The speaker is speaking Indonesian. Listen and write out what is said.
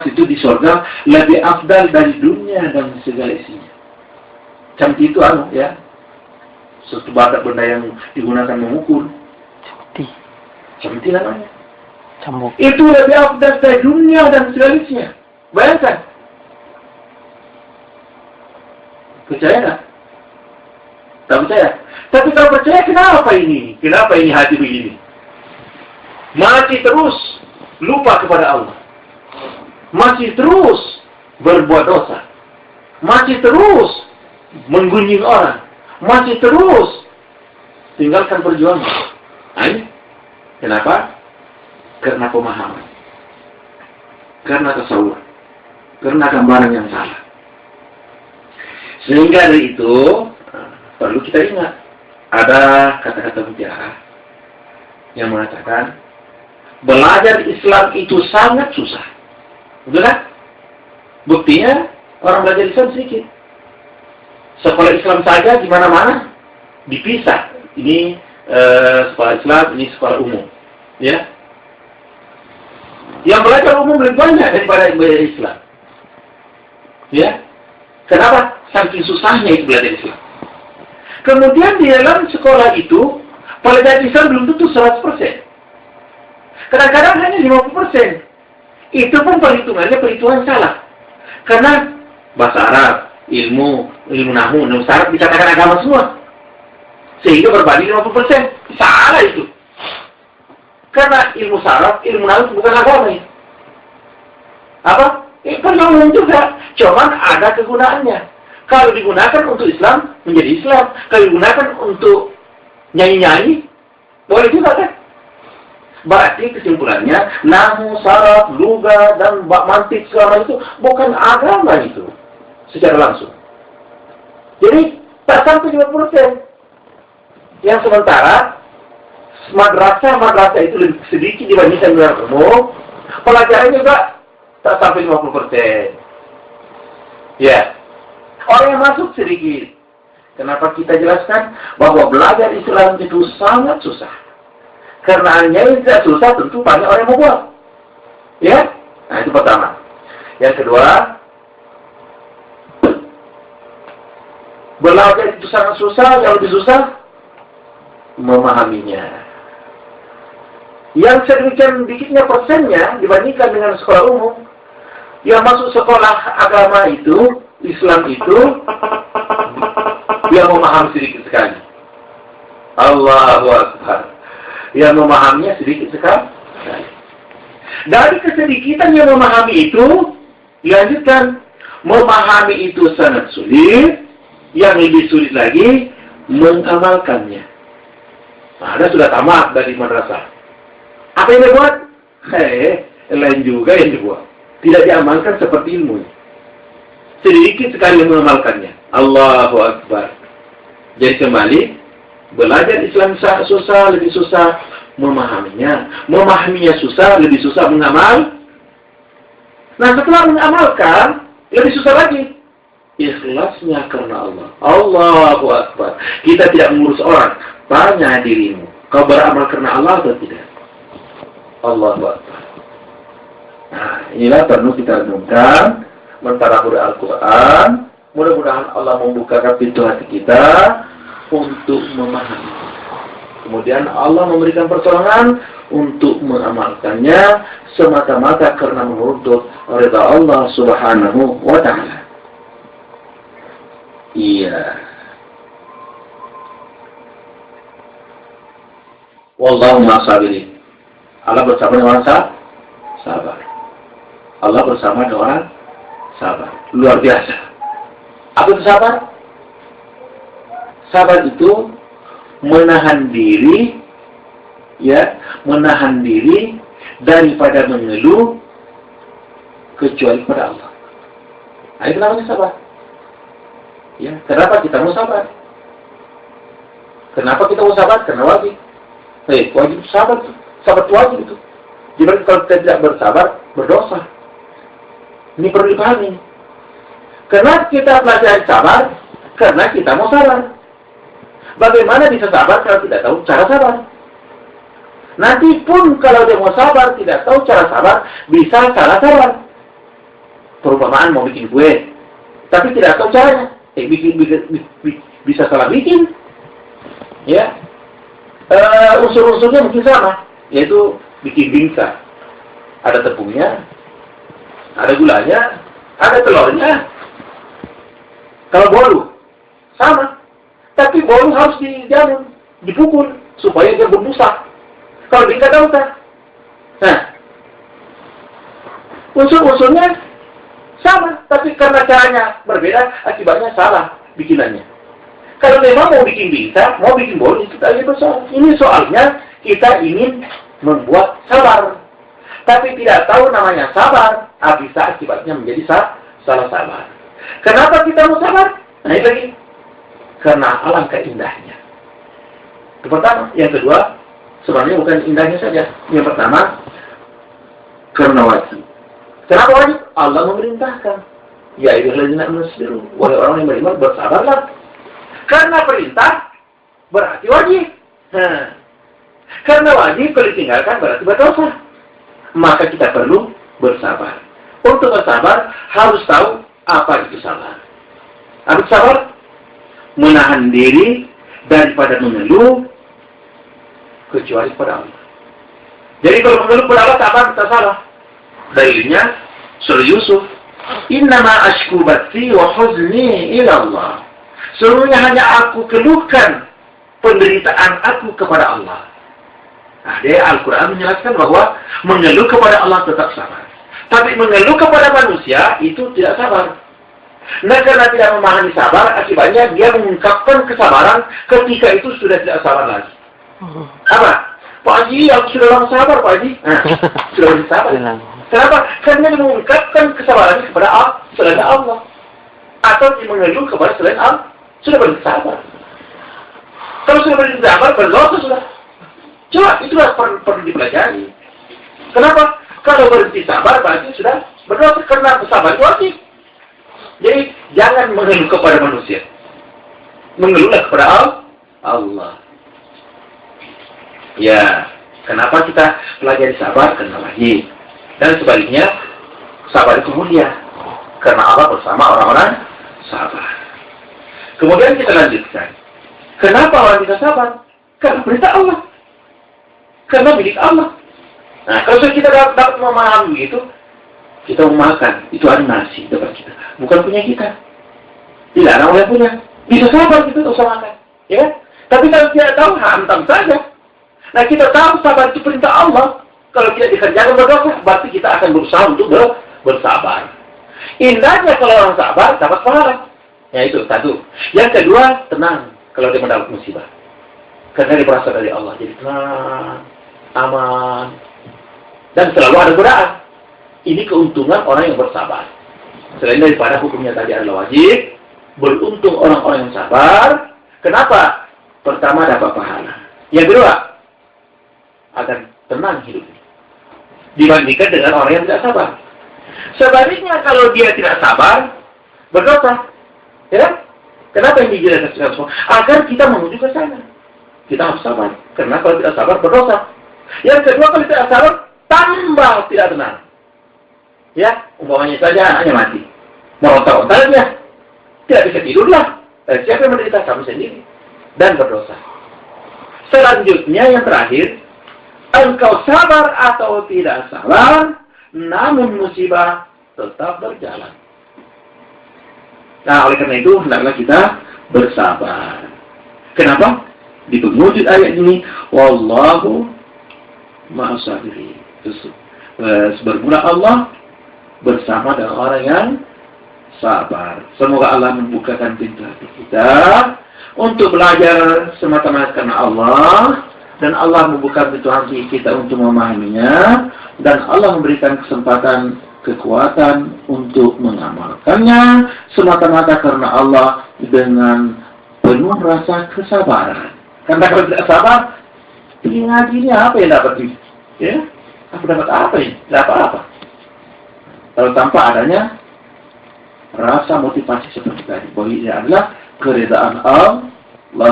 itu di surga lebih afdal dari dunia dan segala isinya. Camti itu ya, suatu benda yang digunakan memukul. Camti namanya. Cambuk. Itu lebih afdal dari dunia dan segala isinya. Bayangkan. Percaya nggak? Tak percaya. Tapi kalau percaya, kenapa ini? Kenapa ini hati begini? Masih terus lupa kepada Allah. Masih terus berbuat dosa. Masih terus menggunjing orang. Masih terus tinggalkan perjuangan. Nah, ini kenapa? Karena pemahaman. Karena tasawuf. Karena gambaran yang salah. Sehingga dari itu perlu kita ingat, ada kata-kata mutiara yang mengatakan belajar Islam itu sangat susah. Betul kan? Buktinya orang belajar Islam sedikit. Sekolah Islam saja di mana-mana dipisah. Ini sekolah Islam, ini sekolah umum. Ya. Yang belajar umum lebih banyak daripada yang belajar Islam. Ya. Kenapa? Saking susahnya itu belajar Islam. Kemudian di dalam sekolah itu, pelajaran Islam belum tentu 100%. Kadang-kadang hanya 50%. Itu pun perhitungan salah. Karena bahasa Arab, ilmu nahwu, ilmu saraf dikatakan agama semua. Sehingga berbanding 50%. Salah itu. Karena ilmu saraf, ilmu nahwu bukan agama itu. Apa? Perlu juga. Cuman ada kegunaannya. Kalau digunakan untuk Islam, menjadi Islam. Kalau digunakan untuk nyanyi-nyanyi, boleh juga kan? Berarti kesimpulannya, nahwu, saraf, lugah, dan mantik segala itu bukan agama itu secara langsung. Jadi, tak sampai 50%. Yang sementara, madrasah itu lebih sedikit dibandingkan dengan umum, pelajaran juga tak sampai 50%. Ya. Orang yang masuk sedikit. Kenapa kita jelaskan bahwa belajar Islam itu sangat susah? Karena hanya tidak susah, tentu banyak orang yang membuat. Ya? Nah, itu pertama. Yang kedua, belajar itu sangat susah, yang lebih susah memahaminya. Yang sedemikian dikitnya persennya dibandingkan dengan sekolah umum, yang masuk sekolah agama itu, Islam itu, dia memahami sedikit sekali. Allahu Akbar. Yang memahaminya sedikit sekali. Dari kesedikitan yang memahami itu, dilanjutkan, memahami itu sangat sulit, yang lebih sulit lagi, mengamalkannya. Nah, ada sudah tamat dari madrasah. Apa yang dia buat? Lain juga yang dibuat. Tidak diamalkan seperti ilmu. Sedikit sekali mengamalkannya. Allahu Akbar. Jadi kembali, belajar Islam susah, lebih susah memahaminya. Memahaminya susah, lebih susah mengamal. Nah, setelah mengamalkan, lebih susah lagi. Ikhlasnya karena Allah. Allahu Akbar. Kita tidak mengurus orang. Tanya dirimu. Kau beramal karena Allah atau tidak? Allahu Akbar. Nah, inilah perlu kita renungkan. Mentadabburi Al-Quran, mudah-mudahan Allah membukakan pintu hati kita untuk memahami. Kemudian Allah memberikan pertolongan untuk mengamalkannya semata-mata karena menuntut ridha Allah Subhanahu wa Ta'ala. Iya. Wallahu ma'asabirin. Allah bersama dengan orang sabar. Allah bersama dengan orang sabar. Luar biasa. Apa itu sabar? Sabar itu menahan diri, ya, menahan diri daripada mengeluh kecuali kepada Allah. Nah, itu namanya sabar. Ya, kenapa kita mau sabar? Kenapa kita mau sabar? Karena wajib. Wajib sabar. Sabar itu wajib itu. Jadi kalau kita tidak bersabar, berdosa. Ini perlu dipahami. Karena kita belajar sabar, karena kita mau sabar. Bagaimana bisa sabar kalau tidak tahu cara sabar? Nanti pun kalau dia mau sabar, tidak tahu cara sabar, bisa salah sabar. perumpamaan mau bikin kue, tapi tidak tahu caranya. Bisa salah bikin. Ya, unsur-unsurnya mungkin sama, yaitu bikin bingka. Ada tepungnya, ada gulanya, ada telurnya. Kalau bolu, sama. Tapi bolu harus dijamun, dipukul, supaya dia berbusa. Kalau bingka tahu kan? Nah, unsur-unsurnya sama, tapi karena caranya berbeda, akibatnya salah bikinannya. Kalau memang mau bikin bingka, mau bikin bolu, itu aja besar. Ini soalnya kita ingin membuat sabar. Tapi tidak tahu namanya sabar, bisa akibatnya menjadi salah sabar. Kenapa kita mau sabar? Nah, ini lagi. Karena alangkah indahnya. Itu pertama. Yang kedua, sebenarnya bukan indahnya saja. Yang pertama, karena wajib. Kenapa wajib? Allah memerintahkan. Ya ayyuhallazina amanu isbiru. Wahai orang yang beriman, bersabarlah. Karena perintah berarti wajib. Karena wajib kalau ditinggalkan berarti berdosa. Maka kita perlu bersabar. Untuk bersabar harus tahu apa itu sabar. Apa sabar? Menahan diri daripada mengeluh kecuali pada Allah. Jadi kalau mengeluh pada Allah sabar kita salah. Dalilnya surah Yusuf, innama ashku bathi wa huzni ila Allah. Seluruhnya hanya aku keluhkan penderitaan aku kepada Allah. Nah, dia Al-Quran menjelaskan bahwa mengeluh kepada Allah tetap sabar. Tapi mengeluh kepada manusia itu tidak sabar. Nah, karena tidak memahami sabar, akibatnya dia mengungkapkan kesabaran ketika itu sudah tidak sabar lagi. Apa? Pak Haji, aku sudah lama sabar, Pak Haji. Nah, sudah bersabar. Kenapa? Karena dia mengungkapkan kesabarannya kepada Allah. Atau dia mengeluh kepada selain Allah. Sudah bersabar. Kalau sudah bersabar, berdosa sudah. Coba, itulah perlu dipelajari. Kenapa? Kalau berhenti sabar, berarti sudah berdosa. Karena bersabar itu wajib. Jadi, jangan mengeluh kepada manusia. Mengeluhlah kepada Allah. Ya, kenapa kita pelajari sabar? Karena wajib. Dan sebaliknya, sabar itu mulia. Karena Allah bersama orang-orang sabar. Kemudian kita lanjutkan. Kenapa orang bisa sabar? Karena perintah Allah. Karena milik Allah. Nah, kalau kita dapat memahami itu, kita mau makan. Itu ada nasi dapat kita. Bukan punya kita. Dilarang oleh punya. Bisa sabar kita untuk makan. Ya? Tapi kalau kita tahu, hantam saja. Nah, kita tahu sabar itu perintah Allah. Kalau kita dikerjakan berdosa, berarti kita akan berusaha untuk bersabar. Indahnya kalau orang sabar, dapat pahala. Ya itu, satu. Yang kedua, tenang kalau dia mendapat musibah. Karena dia berasal dari Allah. Jadi tenang, aman. Dan selalu ada godaan. Ini keuntungan orang yang bersabar. Selain daripada hukumnya tadi adalah wajib, beruntung orang-orang yang sabar. Kenapa? Pertama, dapat pahala. Yang kedua, akan tenang hidupnya. Dibandingkan dengan orang yang tidak sabar. Sebaliknya kalau dia tidak sabar, berdosa. Ya? Kenapa ini dijelaskan semua? Agar kita menuju ke sana. Kita harus sabar. Karena kalau tidak sabar, berdosa. Yang kedua, kalau tidak sabar, tambah tidak tenang. Ya, umpamanya saja anaknya mati. Meronta-ronta dia. Tidak bisa tidurlah. Siapa yang menderita? Kamu sendiri. Dan berdosa. Selanjutnya yang terakhir, engkau sabar atau tidak sabar, namun musibah tetap berjalan. Nah, oleh karena itu, hendaklah kita bersabar. Kenapa? Di penghujung ayat ini, wallahu ma'asabirin. Bermula Allah bersama dengan orang yang sabar. Semoga Allah membukakan pintu hati kita untuk belajar semata-mata karena Allah, dan Allah membuka pintu hati kita untuk memahaminya, dan Allah memberikan kesempatan kekuatan untuk mengamalkannya semata-mata karena Allah dengan penuh rasa kesabaran. Karena kalau tidak sabar, ngajinya apa yang dapat? Ya, aku dapat apa ini? Tidak apa-apa. Kalau tanpa adanya rasa motivasi seperti tadi, bahwa ini adalah keridaan